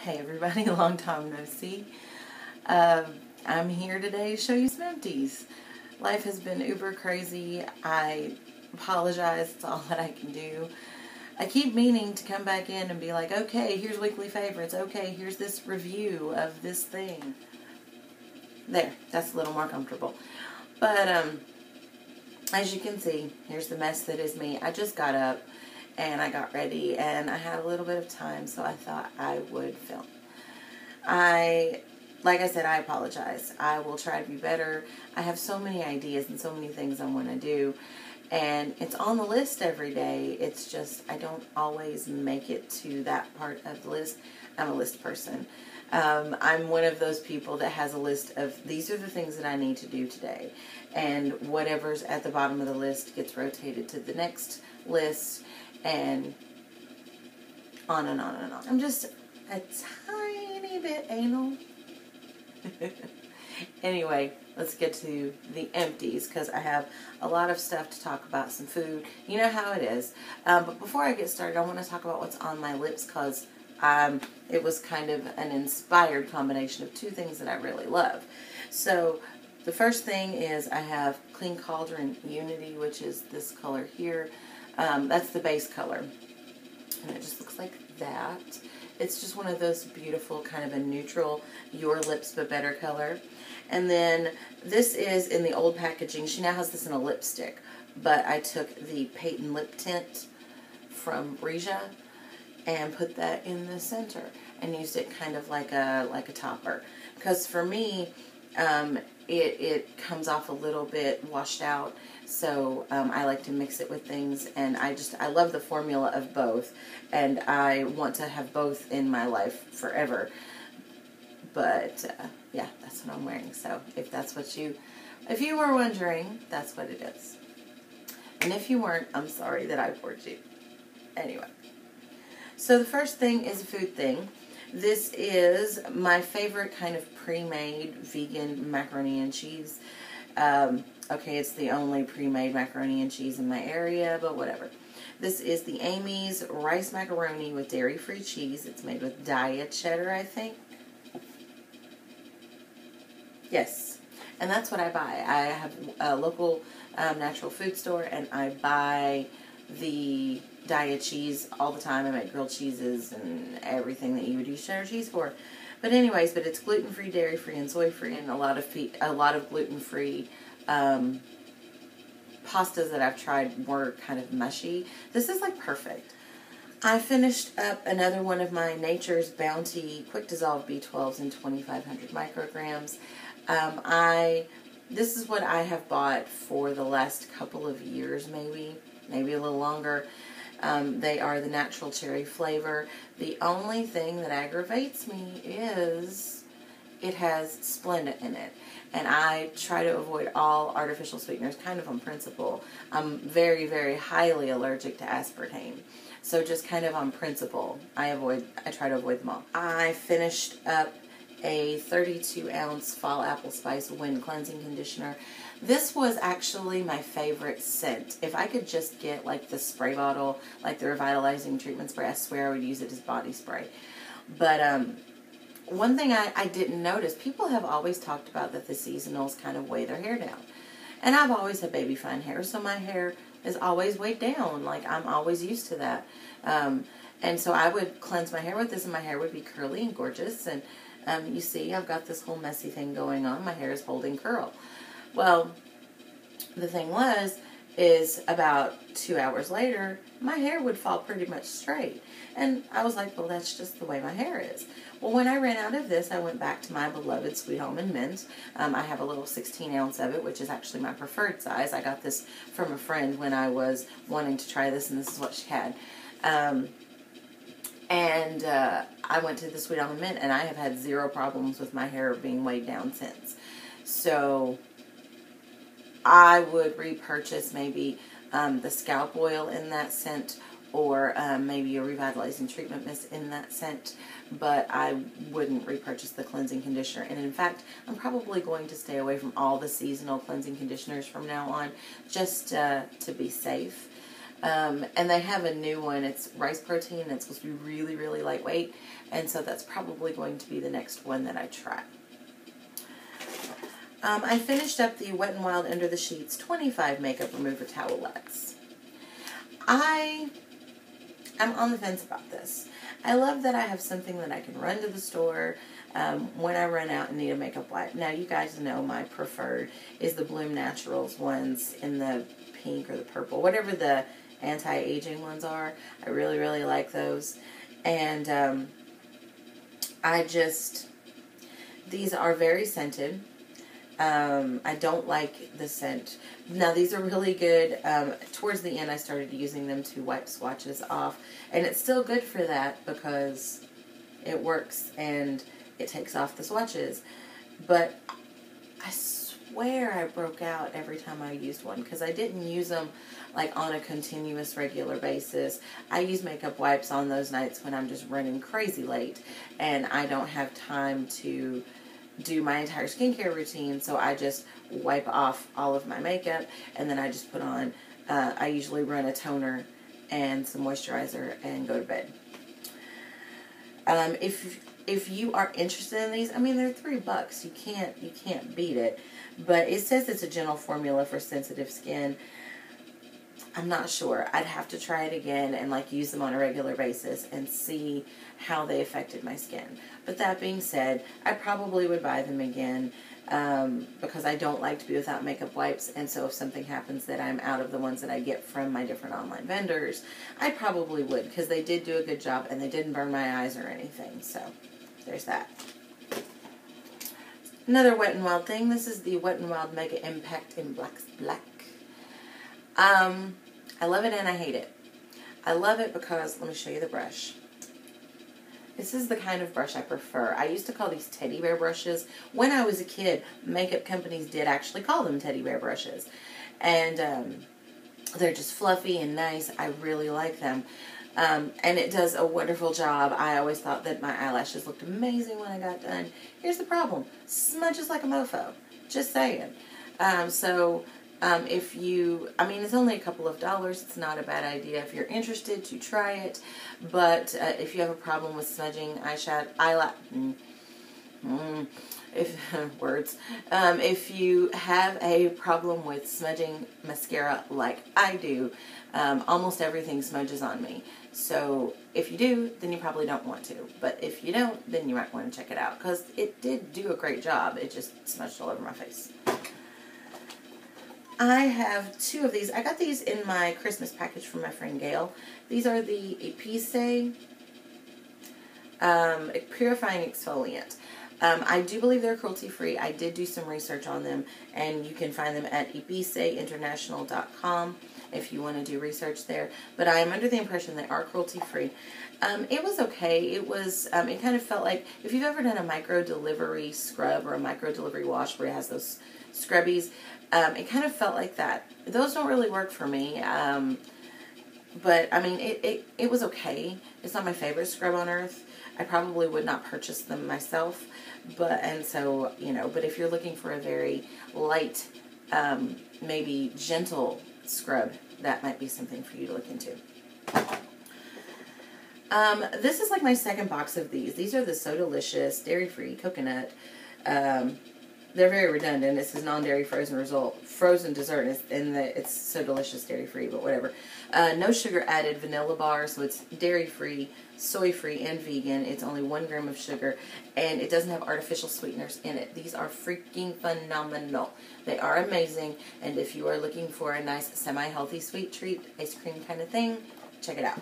Hey everybody, long time no see. I'm here today to show you some empties. Life has been uber crazy. I apologize, it's all that I can do. I keep meaning to come back in and be like, okay, here's weekly favorites. Okay, here's this review of this thing. There, that's a little more comfortable. But as you can see, here's the mess that is me. I just got up and I got ready and I had a little bit of time, so I thought I would film. Like I said, I apologize. I will try to be better. I have so many ideas and so many things I want to do, and it's on the list every day. It's just I don't always make it to that part of the list. I'm a list person. I'm one of those people that has a list of these are the things that I need to do today, and whatever's at the bottom of the list gets rotated to the next list, and on and on and on. I'm just a tiny bit anal. Anyway, let's get to the empties because I have a lot of stuff to talk about, some food. You know how it is. But before I get started, I want to talk about what's on my lips because it was kind of an inspired combination of two things that I really love. So the first thing is I have Clean Cauldron Unity, which is this color here. That's the base color. And it just looks like that. It's just one of those beautiful kind of a neutral, your lips but better color. And then this is in the old packaging. She now has this in a lipstick. But I took the Peyton Lip Tint from Regia and put that in the center and used it kind of like a topper. Because for me, it comes off a little bit washed out, so I like to mix it with things, and I love the formula of both, and I want to have both in my life forever. But yeah, that's what I'm wearing. So if you were wondering, that's what it is. And if you weren't, I'm sorry that I bored you. Anyway, so the first thing is a food thing. This is my favorite kind of pre-made vegan macaroni and cheese. Okay, it's the only pre-made macaroni and cheese in my area, but whatever. This is the Amy's rice macaroni with dairy-free cheese. It's made with diet cheddar, I think. Yes, and that's what I buy. I have a local natural food store, and I buy the diet cheese all the time. I make grilled cheeses and everything that you would use cheddar cheese for. But anyways, it's gluten-free, dairy-free, and soy-free, and a lot of gluten-free pastas that I've tried were kind of mushy. This is like perfect. I finished up another one of my Nature's Bounty Quick Dissolve B12s in 2,500 micrograms. This is what I have bought for the last couple of years, maybe a little longer. They are the natural cherry flavor. The only thing that aggravates me is it has Splenda in it. And I try to avoid all artificial sweeteners kind of on principle. I'm very, very highly allergic to aspartame. So just kind of on principle, I try to avoid them all. I finished up a 32-ounce Fall Apple Spice Wind Cleansing Conditioner. This was actually my favorite scent. If I could just get like the spray bottle, like the Revitalizing Treatment Spray, I swear I would use it as body spray. But one thing I didn't notice, people have always talked about that the seasonals kind of weigh their hair down. And I've always had baby fine hair, so my hair is always weighed down. Like, I'm always used to that. And so I would cleanse my hair with this, and my hair would be curly and gorgeous. And you see, I've got this whole messy thing going on. My hair is holding curl. Well, the thing is about 2 hours later, my hair would fall pretty much straight. And I was like, well, that's just the way my hair is. Well, when I ran out of this, I went back to my beloved Sweet Almond Mint. I have a little 16-ounce of it, which is actually my preferred size. I got this from a friend when I was wanting to try this, and this is what she had. I went to the Sweet Almond Mint, and I have had zero problems with my hair being weighed down since. So I would repurchase maybe the scalp oil in that scent, or maybe a revitalizing treatment mist in that scent, but I wouldn't repurchase the cleansing conditioner. And in fact, I'm probably going to stay away from all the seasonal cleansing conditioners from now on, just to be safe. And they have a new one. It's rice protein, and it's supposed to be really, really lightweight. And so that's probably going to be the next one that I try. I finished up the Wet n Wild Under the Sheets 25 Makeup Remover Towelettes. I'm on the fence about this. I love that I have something that I can run to the store when I run out and need a makeup wipe. Now, you guys know my preferred is the Bloom Naturals ones in the pink or the purple, whatever the anti-aging ones are. I really, really like those. And these are very scented. I don't like the scent. Now, these are really good. Towards the end, I started using them to wipe swatches off. And it's still good for that because it works and it takes off the swatches. But I swear I broke out every time I used one because I didn't use them like on a continuous, regular basis. I use makeup wipes on those nights when I'm just running crazy late and I don't have time to do my entire skincare routine, so I just wipe off all of my makeup and then I just put on, I usually run a toner and some moisturizer and go to bed. If you are interested in these, I mean, they're $3. You can't beat it. But it says it's a gentle formula for sensitive skin. I'm not sure. I'd have to try it again and like use them on a regular basis and see how they affected my skin. But that being said, I probably would buy them again because I don't like to be without makeup wipes. And so if something happens that I'm out of the ones that I get from my different online vendors, I probably would because they did do a good job and they didn't burn my eyes or anything. So there's that. Another Wet n Wild thing. This is the Wet n Wild Mega Impact in Black. I love it and I hate it. I love it because, let me show you the brush. This is the kind of brush I prefer. I used to call these teddy bear brushes. When I was a kid, makeup companies did actually call them teddy bear brushes. And they're just fluffy and nice. I really like them. And it does a wonderful job. I always thought that my eyelashes looked amazing when I got done. Here's the problem. Smudges like a mofo. Just saying. If you, I mean, it's only a couple of dollars. It's not a bad idea if you're interested to try it. But if you have a problem with smudging if you have a problem with smudging mascara like I do, almost everything smudges on me. So if you do, then you probably don't want to. But if you don't, then you might want to check it out because it did do a great job. It just smudged all over my face. I have two of these. I got these in my Christmas package from my friend Gail. These are the Empties Purifying Exfoliant. I do believe they're cruelty-free. I did do some research on them, and you can find them at epiceinternational.com if you want to do research there. But I am under the impression they are cruelty-free. It was okay. It was, it kind of felt like, if you've ever done a micro-delivery scrub or a micro-delivery wash where it has those scrubbies, it kind of felt like that. Those don't really work for me. But, I mean, it was okay. It's not my favorite scrub on earth. I probably would not purchase them myself. But if you're looking for a very light, maybe gentle scrub, that might be something for you to look into. This is like my second box of these. These are the So Delicious dairy-free coconut. They're very redundant. It says non-dairy frozen dessert, and it's So Delicious dairy-free, but whatever. No sugar added vanilla bar, so it's dairy-free, soy-free, and vegan. It's only 1 gram of sugar, and it doesn't have artificial sweeteners in it. These are freaking phenomenal. They are amazing, and if you are looking for a nice semi-healthy sweet treat, ice cream kind of thing, check it out.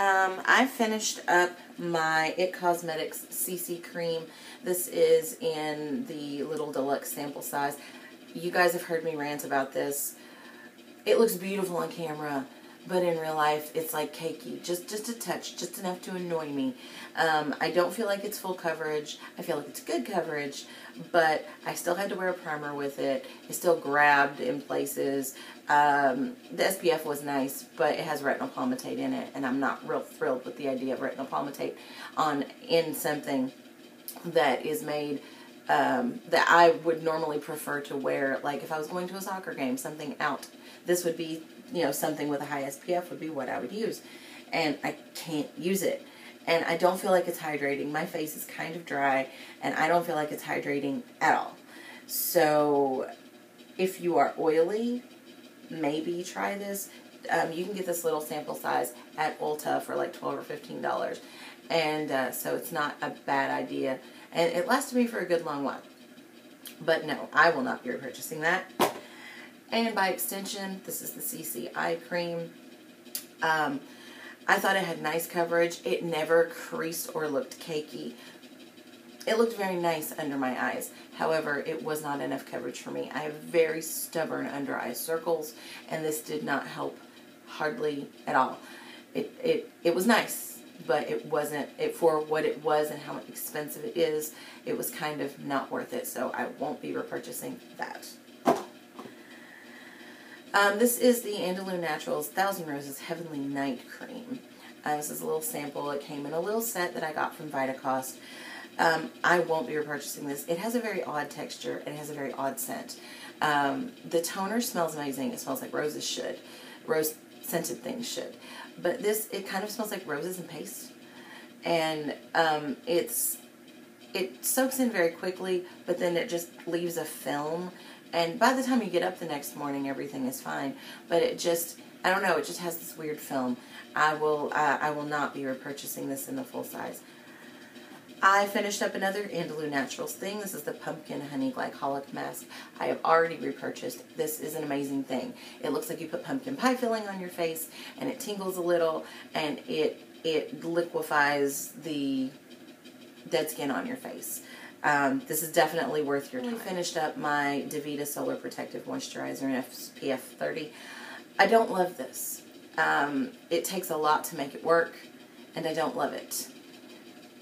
I finished up my IT Cosmetics CC Cream. This is in the little deluxe sample size. You guys have heard me rant about this. It looks beautiful on camera, but in real life, it's like cakey. Just a touch, just enough to annoy me. I don't feel like it's full coverage. I feel like it's good coverage, but I still had to wear a primer with it. It still grabbed in places. The SPF was nice, but it has retinol palmitate in it, and I'm not real thrilled with the idea of retinol palmitate in something that is made that I would normally prefer to wear. Like if I was going to a soccer game, something out, this would be, you know, something with a high SPF would be what I would use. And I can't use it. And I don't feel like it's hydrating. My face is kind of dry, and I don't feel like it's hydrating at all. So if you are oily, maybe try this. You can get this little sample size at Ulta for like $12 or $15. And so it's not a bad idea. And it lasted me for a good long while. But no, I will not be repurchasing that. And by extension, this is the CC Eye Cream. I thought it had nice coverage. It never creased or looked cakey. It looked very nice under my eyes. However, it was not enough coverage for me. I have very stubborn under eye circles, and this did not help hardly at all. It was nice, but it wasn't, for what it was and how expensive it is, it was kind of not worth it, so I won't be repurchasing that. This is the Andalou Naturals 1000 Roses Heavenly Night Cream. This is a little sample. It came in a little set that I got from Vitacost. I won't be repurchasing this. It has a very odd texture, and it has a very odd scent. The toner smells amazing. It smells like roses should. Rose-scented things should. But this, it kind of smells like roses and paste. And it soaks in very quickly, but then it just leaves a film. And by the time you get up the next morning, everything is fine. But it just, I don't know, it just has this weird film. I will not be repurchasing this in the full size. I finished up another Andalou Naturals thing. This is the Pumpkin Honey Glycolic Mask. I have already repurchased. This is an amazing thing. It looks like you put pumpkin pie filling on your face, and it tingles a little, and it liquefies the dead skin on your face. This is definitely worth your time. I finished up my Davita Solar Protective Moisturizer in SPF 30. I don't love this. It takes a lot to make it work, and I don't love it.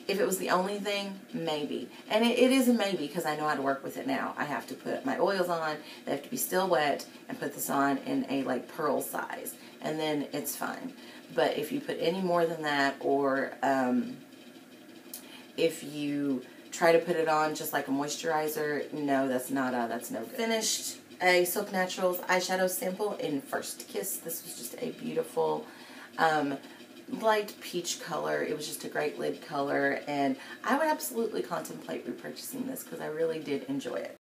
If it was the only thing, maybe. And it is a maybe because I know how to work with it now. I have to put my oils on, they have to be still wet, and put this on in a like pearl size. And then it's fine. But if you put any more than that, or if you try to put it on just like a moisturizer, no, that's no good. Finished a Silk Naturals eyeshadow sample in First Kiss. This was just a beautiful light peach color. It was just a great lid color, and I would absolutely contemplate repurchasing this because I really did enjoy it.